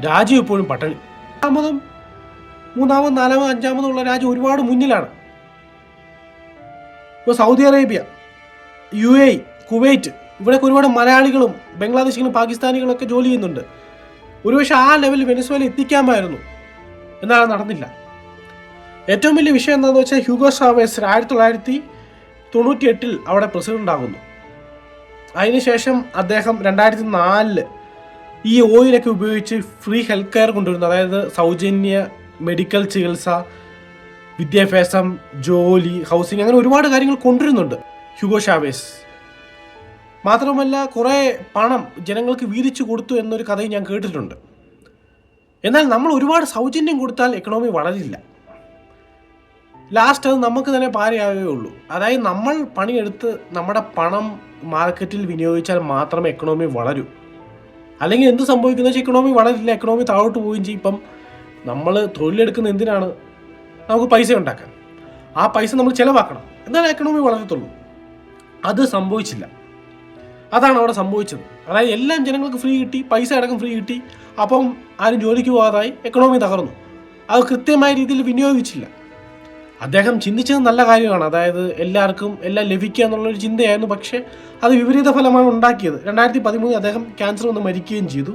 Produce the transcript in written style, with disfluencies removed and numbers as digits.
രാജ്യം ഇപ്പോഴും പട്ടിണി. രണ്ടാമതും മൂന്നാമതും നാലാമതും അഞ്ചാമതുള്ള രാജ്യം ഒരുപാട് മുന്നിലാണ്. ഇപ്പോൾ സൗദി അറേബ്യ, UAE, കുവൈറ്റ്, ഇവിടെയൊക്കെ ഒരുപാട് മലയാളികളും ബംഗ്ലാദേശികളും പാകിസ്ഥാനികളും ഒക്കെ ജോലി ചെയ്യുന്നുണ്ട്. ഒരുപക്ഷെ ആ ലെവലിൽ വെനസ്വേല എത്തിക്കാമായിരുന്നു, എന്നാൽ നടന്നില്ല. ഏറ്റവും വലിയ വിഷയം എന്താണെന്ന് വെച്ചാൽ ഹ്യൂഗോ ചാവേസ് 1998 അവിടെ പ്രസിഡന്റ് ആകുന്നു. അതിനുശേഷം അദ്ദേഹം 2004 ഈ ഓയിലൊക്കെ ഉപയോഗിച്ച് ഫ്രീ ഹെൽത്ത് കെയർ കൊണ്ടുവരുന്നു. അതായത് സൗജന്യ മെഡിക്കൽ ചികിത്സ, വിദ്യാഭ്യാസം, ജോലി, ഹൗസിംഗ്, അങ്ങനെ ഒരുപാട് കാര്യങ്ങൾ കൊണ്ടുവരുന്നുണ്ട് ഹ്യൂഗോ ചാവേസ്. മാത്രമല്ല കുറേ പണം ജനങ്ങൾക്ക് വീതിച്ചു കൊടുത്തു എന്നൊരു കഥയും ഞാൻ കേട്ടിട്ടുണ്ട്. എന്നാൽ നമ്മൾ ഒരുപാട് സൗജന്യം കൊടുത്താൽ എക്കണോമി വളരില്ല. ലാസ്റ്റ് അത് നമുക്ക് തന്നെ പാരയാവുകയുള്ളൂ. അതായത് നമ്മൾ പണിയെടുത്ത് നമ്മുടെ പണം മാർക്കറ്റിൽ വിനിയോഗിച്ചാൽ മാത്രമേ എക്കണോമി വളരൂ. അല്ലെങ്കിൽ എന്ത് സംഭവിക്കുന്ന വെച്ചാൽ എക്കണോമി വളരില്ല, എക്കണോമി താഴോട്ട് പോവുകയും ചെയ്യും. ഇപ്പം നമ്മൾ തൊഴിലെടുക്കുന്ന എന്തിനാണ്? നമുക്ക് പൈസ ഉണ്ടാക്കാൻ. ആ പൈസ നമ്മൾ ചിലവാക്കണം, എന്നാലേ എക്കണോമി വളരത്തുള്ളൂ. അത് സംഭവിച്ചില്ല. അതാണ് അവിടെ സംഭവിച്ചത്. അതായത് എല്ലാം ജനങ്ങൾക്ക് ഫ്രീ കിട്ടി, പൈസ അടക്കം ഫ്രീ കിട്ടി. അപ്പം ആരും ജോലിക്ക് പോകാതായി, എക്കണോമി തകർന്നു. അത് കൃത്യമായ രീതിയിൽ വിനിയോഗിച്ചില്ല. അദ്ദേഹം ചിന്തിച്ചത് നല്ല കാര്യമാണ്, അതായത് എല്ലാവർക്കും എല്ലാം ലഭിക്കുക എന്നുള്ളൊരു ചിന്തയായിരുന്നു. പക്ഷേ അത് വിപരീത ഫലമാണ് ഉണ്ടാക്കിയത്. 2013 അദ്ദേഹം ക്യാൻസർ വന്ന് മരിക്കുകയും ചെയ്തു.